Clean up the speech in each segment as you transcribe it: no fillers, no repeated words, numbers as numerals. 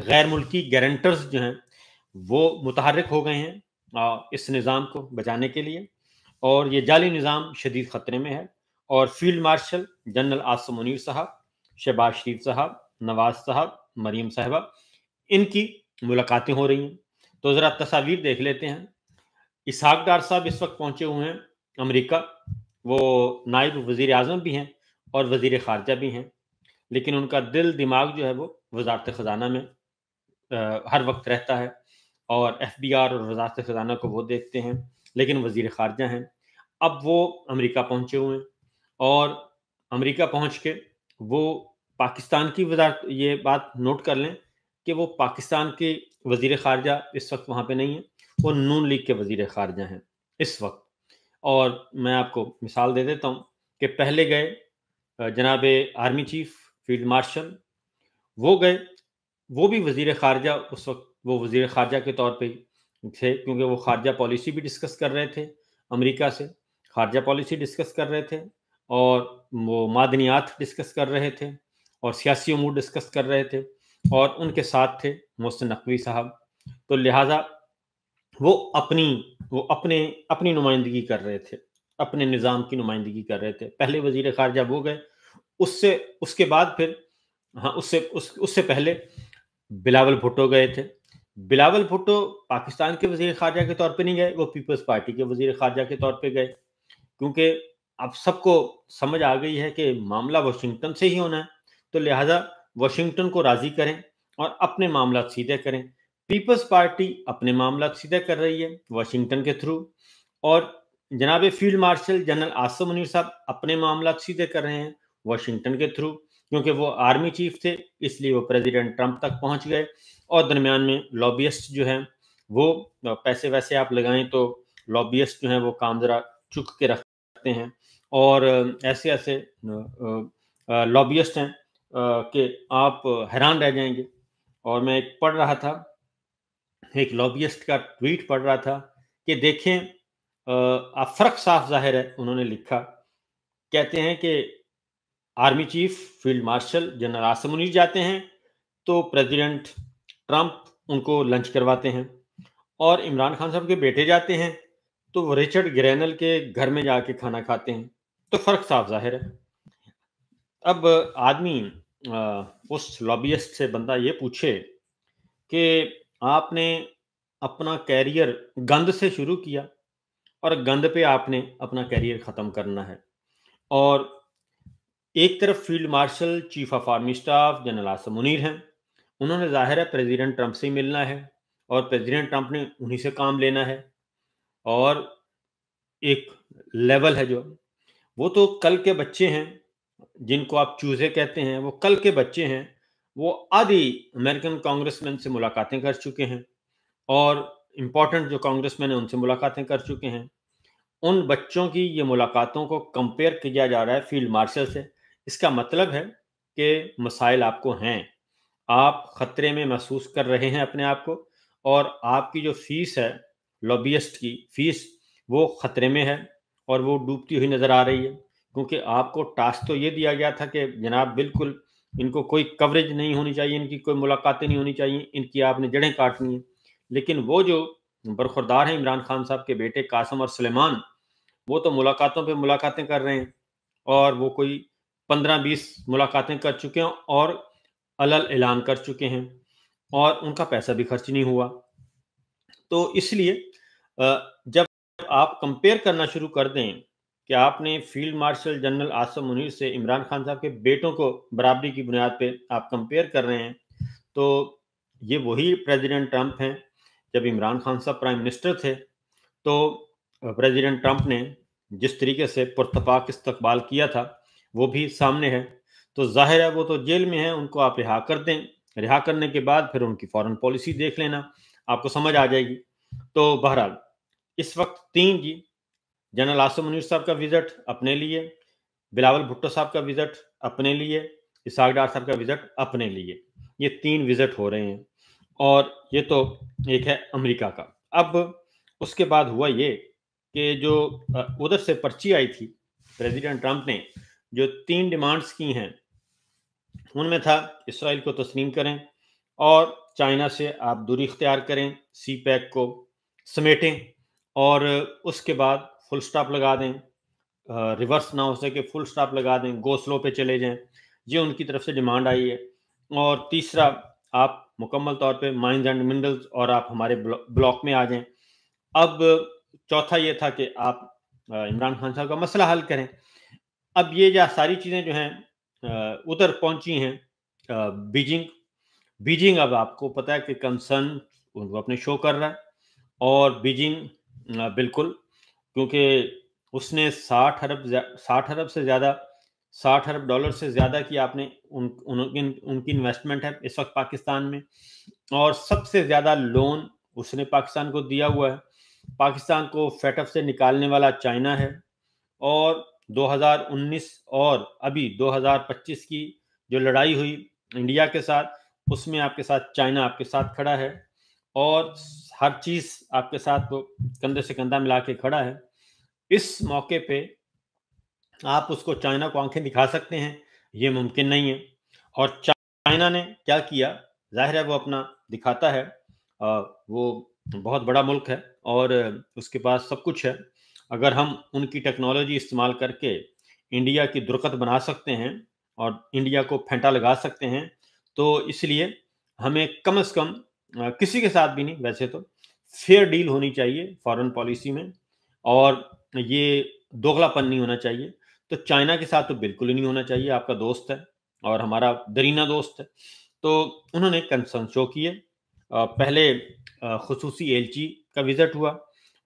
غیر ملکی گارنٹرز جو ہیں وہ متحرک ہو گئے ہیں اس نظام کو بچانے کے لیے، اور یہ جعلی نظام شدید خطرے میں ہے۔ اور field marshal general Asim Munir صاحب، شہباز شریف صاحب، نواز صاحب، مریم صاحبہ، ان کی ملاقاتیں ہو رہی ہیں۔ تو ذرا تصاویر دیکھ لیتے ہیں۔ اسحاق ڈار صاحب اس وقت پہنچے ہوئے ہیں امریکہ، وہ نائب وزیر اعظم بھی ہیں اور وزیر خارجہ بھی ہیں، لیکن ان کا دل دماغ جو ہے وہ وزارت خزانہ میں ہر وقت رہتا ہے، اور ایف بی آر اور وزارت خزانہ کو وہ دیکھتے ہیں، لیکن وزیر خارجہ ہیں۔ اب وہ امریکہ پہنچے ہوئے ہیں، اور امریکہ پہنچ کے وہ پاکستان کی وزارت، یہ بات نوٹ کر لیں کہ وہ پاکستان کے وزیر خارجہ اس وقت وہاں پہ نہیں ہیں، وہ نون لیگ کے وزیر خارجہ ہیں اس وقت۔ اور میں آپ کو مثال دے دیتا ہوں کہ پہلے گئے جناب آرمی چیف فیلڈ مارشل، وہ گئے، وہ بھی وزیر خارجہ اس وقت وہ وزیر خارجہ کے طور پہ تھے، کیونکہ وہ خارجہ پالیسی بھی ڈسکس کر رہے تھے، امریکہ سے خارجہ پالیسی ڈسکس کر رہے تھے، اور وہ معدنیات ڈسکس کر رہے تھے، اور سیاسی امور ڈسکس کر رہے تھے، اور ان کے ساتھ تھے محسن نقوی صاحب۔ تو لہٰذا وہ اپنی نمائندگی کر رہے تھے، اپنے نظام کی نمائندگی کر رہے تھے۔ پہلے وزیر خارجہ وہ گئے، اس کے بعد پھر اس سے پہلے بلاول بھٹو گئے تھے۔ بلاول بھٹو پاکستان کے وزیر خارجہ کے طور پہ نہیں گئے، وہ پیپلز پارٹی کے وزیر خارجہ کے طور پہ گئے، کیونکہ اب سب کو سمجھ آ گئی ہے کہ معاملہ واشنگٹن سے ہی ہونا ہے، تو لہٰذا واشنگٹن کو راضی کریں اور اپنے معاملات سیدھے کریں۔ پیپلز پارٹی اپنے معاملات سیدھے کر رہی ہے واشنگٹن کے تھرو، اور جناب field marshal general Asim Munir صاحب اپنے معاملات سیدھے کر رہے ہیں واشنگٹن کے تھرو، کیونکہ وہ آرمی چیف تھے، اس لیے وہ پریزیڈنٹ ٹرمپ تک پہنچ گئے، اور درمیان میں لابیسٹ جو ہیں وہ پیسے ویسے آپ لگائیں تو لابیسٹ جو ہیں وہ کام ذرا چک کے رکھتے ہیں، اور ایسے لابیسٹ ہیں کہ آپ حیران رہ جائیں گے۔ اور میں ایک پڑھ رہا تھا، ایک لابیسٹ کا ٹویٹ پڑھ رہا تھا کہ دیکھیں آپ فرق صاف ظاہر ہے، انہوں نے لکھا، کہتے ہیں کہ army chief field marshal general Asim Munir جاتے ہیں تو پریزیڈنٹ ٹرمپ ان کو لنچ کرواتے ہیں، اور عمران خان صاحب کے بیٹے جاتے ہیں تو وہ رچرڈ گرینل کے گھر میں جا کے کھانا کھاتے ہیں، تو فرق صاف ظاہر ہے۔ اب آدمی اس لابیسٹ سے بندہ یہ پوچھے کہ آپ نے اپنا کیریئر گند سے شروع کیا، اور گند پہ آپ نے اپنا کیریئر ختم کرنا ہے، اور ایک طرف field marshal chief of army staff general Asim Munir ہیں، انہوں نے ظاہر ہے پریزیڈنٹ ٹرمپ سے ہی ملنا ہے، اور پریزیڈنٹ ٹرمپ نے انہی سے کام لینا ہے، اور ایک لیول ہے جو وہ تو کل کے بچے ہیں، جن کو آپ چوزے کہتے ہیں، وہ کل کے بچے ہیں، وہ آدھی امریکن کانگریس مین سے ملاقاتیں کر چکے ہیں، اور امپورٹنٹ جو کانگریس مین ہیں ان سے ملاقاتیں کر چکے ہیں۔ ان بچوں کی یہ ملاقاتوں کو کمپیئر کیا جا رہا ہے فیلڈ مارشل سے، اس کا مطلب ہے کہ مسائل آپ کو ہیں، آپ خطرے میں محسوس کر رہے ہیں اپنے آپ کو، اور آپ کی جو فیس ہے لابیسٹ کی فیس وہ خطرے میں ہے، اور وہ ڈوبتی ہوئی نظر آ رہی ہے، کیونکہ آپ کو ٹاسک تو یہ دیا گیا تھا کہ جناب بالکل ان کو کوئی کوریج نہیں ہونی چاہیے، ان کی کوئی ملاقاتیں نہیں ہونی چاہیے، ان کی آپ نے جڑیں کاٹنی ہیں، لیکن وہ جو برخوردار ہیں عمران خان صاحب کے بیٹے قاسم اور سلیمان، وہ تو ملاقاتوں پہ ملاقاتیں کر رہے ہیں، اور وہ کوئی 15-20 ملاقاتیں کر چکے ہیں اور علل اعلان کر چکے ہیں، اور ان کا پیسہ بھی خرچ نہیں ہوا۔ تو اس لیے جب آپ کمپیئر کرنا شروع کر دیں کہ آپ نے field marshal general Asim Munir سے عمران خان صاحب کے بیٹوں کو برابری کی بنیاد پہ آپ کمپیئر کر رہے ہیں، تو یہ وہی پریزیڈنٹ ٹرمپ ہیں۔ جب عمران خان صاحب پرائم منسٹر تھے تو پریزیڈنٹ ٹرمپ نے جس طریقے سے پرتپاک استقبال کیا تھا وہ بھی سامنے ہے، تو ظاہر ہے وہ تو جیل میں ہیں، ان کو آپ رہا کر دیں، رہا کرنے کے بعد پھر ان کی فورن پالیسی دیکھ لینا، آپ کو سمجھ آ جائے گی۔ تو بہرحال اس وقت 3 جی جنرل عاصم منیر صاحب کا وزٹ اپنے لیے، بلاول بھٹو صاحب کا وزٹ اپنے لیے، اسحاق ڈار صاحب کا وزٹ اپنے لیے، یہ 3 وزٹ ہو رہے ہیں، اور یہ تو ایک ہے امریکہ کا۔ اب اس کے بعد ہوا یہ کہ جو ادھر سے پرچی آئی تھی، پریزیڈنٹ ٹرمپ نے جو 3 ڈیمانڈز کی ہیں، ان میں تھا اسرائیل کو تسلیم کریں، اور چائنا سے آپ دوری اختیار کریں، سی پیک کو سمیٹیں اور اس کے بعد فل سٹاپ لگا دیں، ریورس نہ ہو سکے فل سٹاپ لگا دیں، گو سلو پہ چلے جائیں، یہ ان کی طرف سے ڈیمانڈ آئی ہے۔ اور تیسرا، آپ مکمل طور پہ مائنز اینڈ منرلز اور آپ ہمارے بلاک میں آ جائیں۔ اب چوتھا یہ تھا کہ آپ عمران خان صاحب کا مسئلہ حل کریں۔ اب یہ ساری چیزیں جو ہیں ادھر پہنچی ہیں بیجنگ اب آپ کو پتا ہے کہ کنسرن ان کو اپنے شو کر رہا ہے، اور بیجنگ بالکل، کیونکہ اس نے 60 ارب سے زیادہ $60 سے زیادہ کی آپ نے ان کی انویسٹمنٹ ہے اس وقت پاکستان میں، اور سب سے زیادہ لون اس نے پاکستان کو دیا ہوا ہے۔ پاکستان کو فیٹ اف سے نکالنے والا چائنا ہے، اور 2019 اور ابھی 2025 کی جو لڑائی ہوئی انڈیا کے ساتھ، اس میں آپ کے ساتھ چائنا آپ کے ساتھ کھڑا ہے، اور ہر چیز آپ کے ساتھ وہ کندھے سے کندھا ملا کے کھڑا ہے۔ اس موقع پہ آپ اس کو چائنا کو آنکھیں دکھا سکتے ہیں؟ یہ ممکن نہیں ہے۔ اور چائنا نے کیا کیا؟ ظاہر ہے وہ اپنا دکھاتا ہے، وہ بہت بڑا ملک ہے اور اس کے پاس سب کچھ ہے۔ اگر ہم ان کی ٹیکنالوجی استعمال کر کے انڈیا کی درقت بنا سکتے ہیں اور انڈیا کو پھینٹا لگا سکتے ہیں، تو اس لیے ہمیں کم از کم کسی کے ساتھ بھی نہیں، ویسے تو فیئر ڈیل ہونی چاہیے فارن پالیسی میں، اور یہ دوغلا پن نہیں ہونا چاہیے۔ تو چائنا کے ساتھ تو بالکل ہی نہیں ہونا چاہیے، آپ کا دوست ہے اور ہمارا درینہ دوست ہے۔ تو انہوں نے کنسرن شو کیے، پہلے خصوصی ایلچی کا وزٹ ہوا،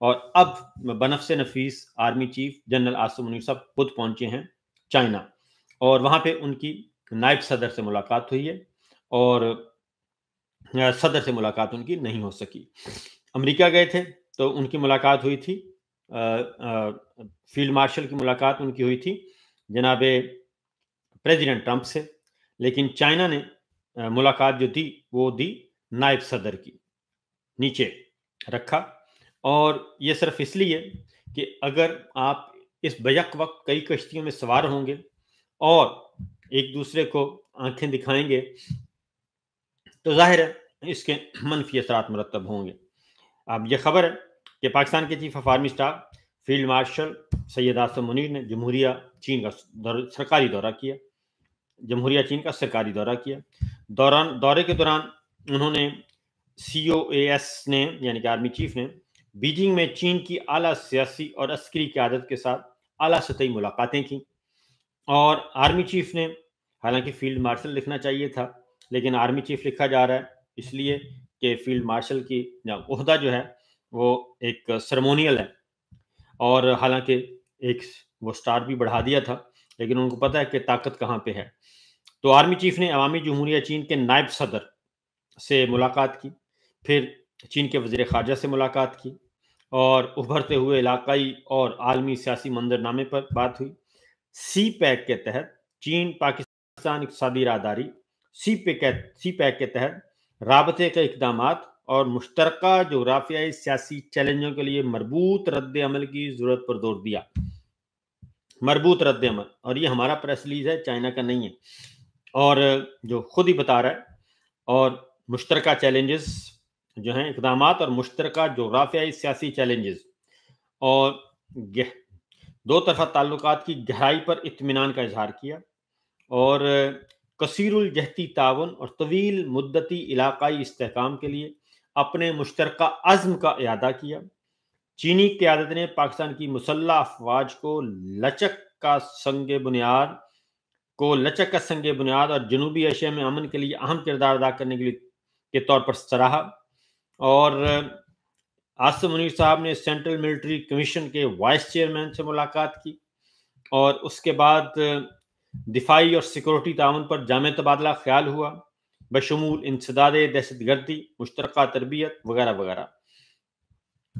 اور اب بنفس نفیس army chief general Asim Munir صاحب خود پہنچے ہیں چائنا، اور وہاں پہ ان کی نائب صدر سے ملاقات ہوئی ہے، اور صدر سے ملاقات ان کی نہیں ہو سکی۔ امریکہ گئے تھے تو ان کی ملاقات ہوئی تھی، فیلڈ مارشل کی ملاقات ان کی ہوئی تھی جناب پریزیڈنٹ ٹرمپ سے، لیکن چائنا نے ملاقات جو دی وہ دی نائب صدر کی، نیچے رکھا۔ اور یہ صرف اس لیے کہ اگر آپ اس بیک وقت کئی کشتیوں میں سوار ہوں گے اور ایک دوسرے کو آنکھیں دکھائیں گے تو ظاہر ہے اس کے منفی اثرات مرتب ہوں گے۔ اب یہ خبر ہے کہ پاکستان کے chief of army staff field marshal Syed Asim Munir نے جمہوریہ چین کا سرکاری دورہ کیا، جمہوریہ چین کا سرکاری دورہ کیا۔ دورے کے دوران انہوں نے COAS نے، یعنی کہ آرمی چیف نے، بیجنگ میں چین کی اعلیٰ سیاسی اور عسکری قیادت کے ساتھ اعلیٰ سطحی ملاقاتیں کی۔ اور آرمی چیف نے، حالانکہ فیلڈ مارشل لکھنا چاہیے تھا لیکن آرمی چیف لکھا جا رہا ہے، اس لیے کہ فیلڈ مارشل کی عہدہ جو ہے وہ ایک سرمونیل ہے، اور حالانکہ ایک وہ سٹار بھی بڑھا دیا تھا، لیکن ان کو پتہ ہے کہ طاقت کہاں پہ ہے۔ تو آرمی چیف نے عوامی جمہوریہ چین کے نائب صدر سے ملاقات کی، پھر چین کے وزیر خارجہ سے ملاقات کی، اور ابھرتے ہوئے علاقائی اور عالمی سیاسی منظرنامے پر بات ہوئی۔ سی پیک کے تحت چین پاکستان اقتصادی راہداری، سی پیک کے تحت رابطے کے اقدامات اور مشترکہ جغرافیائی سیاسی چیلنجوں کے لیے مربوط رد عمل کی ضرورت پر زور دیا۔ مربوط رد عمل، اور یہ ہمارا پریس ریلیز ہے، چائنا کا نہیں ہے، اور جو خود ہی بتا رہا ہے۔ اور مشترکہ چیلنجز جو ہیں، اقدامات اور مشترکہ جغرافیائی سیاسی چیلنجز، اور دو طرفہ تعلقات کی گہرائی پر اطمینان کا اظہار کیا، اور کثیر الجہتی تعاون اور طویل مدتی علاقائی استحکام کے لیے اپنے مشترکہ عزم کا اعادہ کیا۔ چینی قیادت نے پاکستان کی مسلح افواج کو لچک کا سنگ بنیاد اور جنوبی ایشیا میں امن کے لیے اہم کردار ادا کرنے کے طور پر سراہا۔ اور عاصم منیر صاحب نے سینٹرل ملٹری کمیشن کے وائس چیئرمین سے ملاقات کی، اور اس کے بعد دفاعی اور سیکورٹی تعاون پر جامع تبادلہ خیال ہوا، بشمول انسداد دہشت گردی، مشترکہ تربیت وغیرہ وغیرہ۔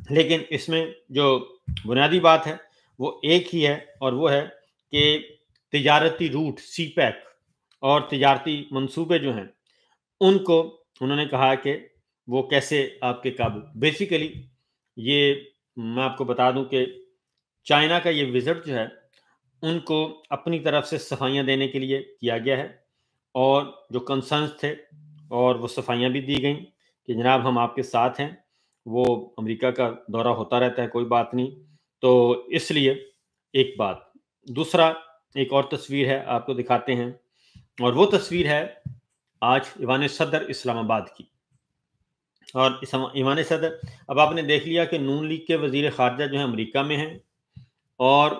لیکن اس میں جو بنیادی بات ہے وہ ایک ہی ہے، اور وہ ہے کہ تجارتی روٹ سی پیک اور تجارتی منصوبے جو ہیں ان کو انہوں نے کہا کہ وہ کیسے آپ کے قابو۔ بیسیکلی یہ میں آپ کو بتا دوں کہ چائنا کا یہ وزٹ جو ہے ان کو اپنی طرف سے صفائیاں دینے کے لیے کیا گیا ہے، اور جو کنسرنز تھے اور وہ صفائیاں بھی دی گئیں کہ جناب ہم آپ کے ساتھ ہیں. وہ امریکہ کا دورہ ہوتا رہتا ہے، کوئی بات نہیں. تو اس لیے ایک بات. دوسرا ایک اور تصویر ہے، آپ کو دکھاتے ہیں، اور وہ تصویر ہے آج ایوان صدر اسلام آباد کی. اور ایوان صدر، اب آپ نے دیکھ لیا کہ نون لیگ کے وزیر خارجہ جو ہیں امریکہ میں ہیں، اور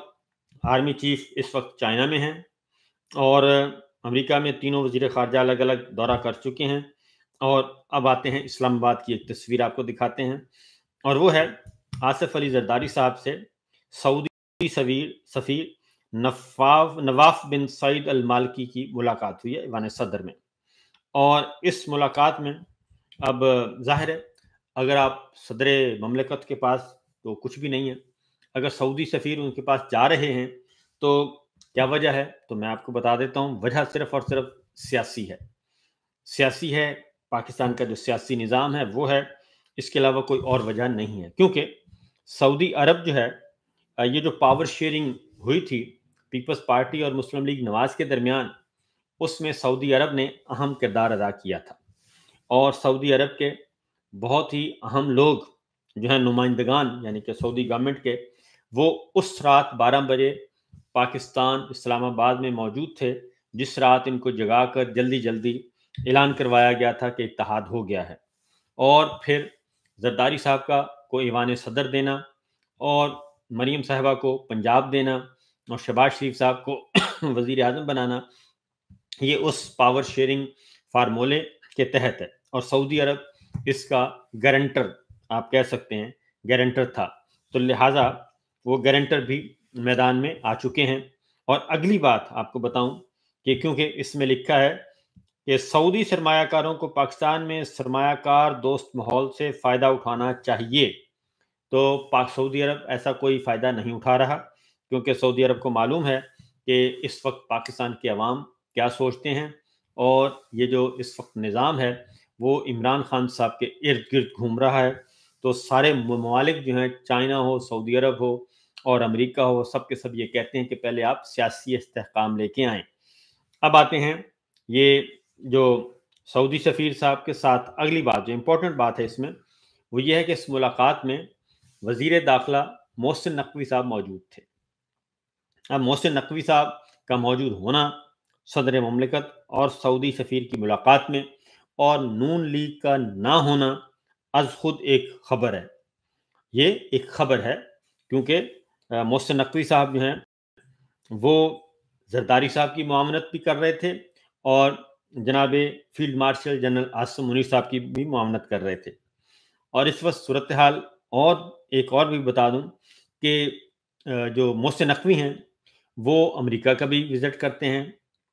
آرمی چیف اس وقت چائنا میں ہیں، اور امریکہ میں تینوں وزیر خارجہ الگ الگ دورہ کر چکے ہیں. اور اب آتے ہیں اسلام آباد کی ایک تصویر آپ کو دکھاتے ہیں، اور وہ ہے آصف علی زرداری صاحب سے سعودی سفیر نواف بن سعید المالکی کی ملاقات ہوئی ہے ایوان صدر میں. اور اس ملاقات میں اب ظاہر ہے اگر آپ صدر مملکت کے پاس تو کچھ بھی نہیں ہے، اگر سعودی سفیر ان کے پاس جا رہے ہیں تو کیا وجہ ہے؟ تو میں آپ کو بتا دیتا ہوں. وجہ صرف اور صرف سیاسی ہے. پاکستان کا جو سیاسی نظام ہے وہ ہے، اس کے علاوہ کوئی اور وجہ نہیں ہے. کیونکہ سعودی عرب جو ہے، یہ جو پاور شیئرنگ ہوئی تھی پیپلز پارٹی اور مسلم لیگ نواز کے درمیان، اس میں سعودی عرب نے اہم کردار ادا کیا تھا. اور سعودی عرب کے بہت ہی اہم لوگ جو ہیں، نمائندگان یعنی کہ سعودی گورنمنٹ کے، وہ اس رات 12 بجے پاکستان اسلام آباد میں موجود تھے، جس رات ان کو جگا کر جلدی جلدی اعلان کروایا گیا تھا کہ اتحاد ہو گیا ہے. اور پھر زرداری صاحب کو ایوان صدر دینا، اور مریم صاحبہ کو پنجاب دینا، اور شہباز شریف صاحب کو وزیر اعظم بنانا، یہ اس پاور شیئرنگ فارمولے کے تحت ہے. اور سعودی عرب اس کا گارنٹر آپ کہہ سکتے ہیں، گارنٹر تھا. تو لہٰذا وہ گارنٹر بھی میدان میں آ چکے ہیں. اور اگلی بات آپ کو بتاؤں کہ کیونکہ اس میں لکھا ہے کہ سعودی سرمایہ کاروں کو پاکستان میں سرمایہ کار دوست ماحول سے فائدہ اٹھانا چاہیے، تو سعودی عرب ایسا کوئی فائدہ نہیں اٹھا رہا، کیونکہ سعودی عرب کو معلوم ہے کہ اس وقت پاکستان کے عوام کیا سوچتے ہیں. اور یہ جو اس وقت نظام ہے وہ عمران خان صاحب کے ارد گرد گھوم رہا ہے. تو سارے ممالک جو ہیں، چائنا ہو، سعودی عرب ہو اور امریکہ ہو، سب کے سب یہ کہتے ہیں کہ پہلے آپ سیاسی استحکام لے کے آئیں. اب آتے ہیں یہ جو سعودی سفیر صاحب کے ساتھ اگلی بات جو امپورٹنٹ بات ہے اس میں، وہ یہ ہے کہ اس ملاقات میں وزیر داخلہ محسن نقوی صاحب موجود تھے. اب محسن نقوی صاحب کا موجود ہونا صدر مملکت اور سعودی سفیر کی ملاقات میں، اور نون لیگ کا نہ ہونا از خود ایک خبر ہے. یہ ایک خبر ہے، کیونکہ محسن نقوی صاحب جو ہیں وہ زرداری صاحب کی معاونت بھی کر رہے تھے، اور جناب field marshal general Asim Munir صاحب کی بھی معاونت کر رہے تھے. اور اس وقت صورتحال اور ایک اور بھی بتا دوں کہ جو محسن نقوی ہیں وہ امریکہ کا بھی وزٹ کرتے ہیں،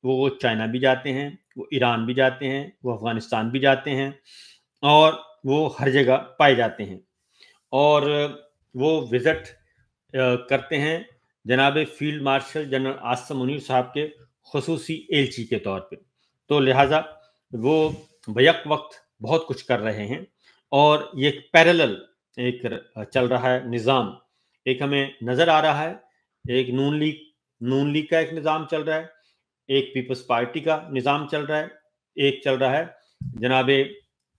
وہ چائنا بھی جاتے ہیں، وہ ایران بھی جاتے ہیں، وہ افغانستان بھی جاتے ہیں، اور وہ ہر جگہ پائے جاتے ہیں. اور وہ وزٹ کرتے ہیں جناب field marshal general Asim Munir صاحب کے خصوصی ایلچی کے طور پہ. تو لہٰذا وہ بیک وقت بہت کچھ کر رہے ہیں، اور یہ ایک پیرلل ایک چل رہا ہے نظام. ایک ہمیں نظر آ رہا ہے، ایک نون لیگ کا ایک نظام چل رہا ہے، ایک پیپلز پارٹی کا نظام چل رہا ہے، ایک چل رہا ہے جناب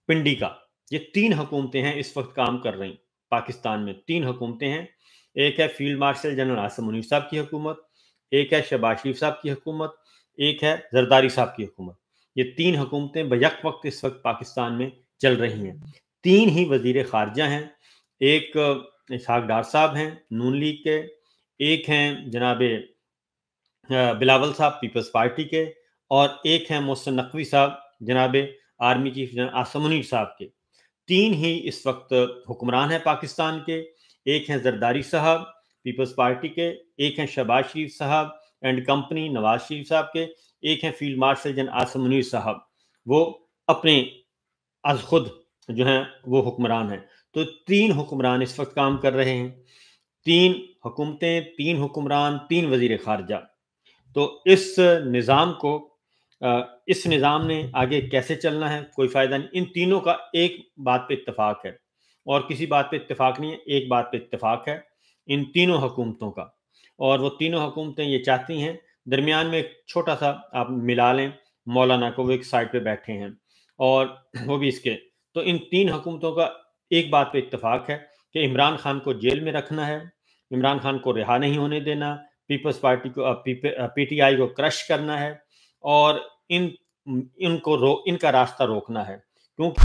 پنڈی کا. یہ 3 حکومتیں ہیں اس وقت کام کر رہی پاکستان میں. 3 حکومتیں ہیں، ایک ہے field marshal general Asim Munir صاحب کی حکومت، ایک ہے شہباز شریف صاحب کی حکومت، ایک ہے زرداری صاحب کی حکومت. یہ 3 حکومتیں بیک وقت اس وقت پاکستان میں چل رہی ہیں. 3 ہی وزیر خارجہ ہیں، ایک اسحاق ڈار صاحب ہیں نون لیگ کے، ایک ہیں جناب بلاول صاحب پیپلز پارٹی کے، اور ایک ہیں محسن نقوی صاحب جناب army chief general Asim Munir صاحب کے. 3 ہی اس وقت حکمران ہیں پاکستان کے. ایک ہیں زرداری صاحب پیپلز پارٹی کے، ایک ہیں شہباز شریف صاحب اینڈ کمپنی نواز شریف صاحب کے، ایک ہیں field marshal general Asim Munir صاحب. وہ اپنے از خود جو ہیں وہ حکمران ہیں. تو 3 حکمران اس وقت کام کر رہے ہیں، 3 حکومتیں، 3 حکمران، 3 وزیر خارجہ. تو اس نظام نے آگے کیسے چلنا ہے کوئی فائدہ نہیں. ان تینوں کا ایک بات پہ اتفاق ہے، اور کسی بات پہ اتفاق نہیں ہے، ایک بات پہ اتفاق ہے ان تینوں حکومتوں کا. اور وہ تینوں حکومتیں یہ چاہتی ہیں، درمیان میں ایک چھوٹا سا آپ ملا لیں مولانا کو، وہ ایک سائڈ پہ بیٹھے ہیں، اور وہ بھی اس کے. تو ان 3 حکومتوں کا ایک بات پہ اتفاق ہے کہ عمران خان کو جیل میں رکھنا ہے، عمران خان کو رہا نہیں ہونے دینا، پیپلز پارٹی کو پی ٹی آئی کو کرش کرنا ہے، اور ان کا راستہ روکنا ہے. کیونکہ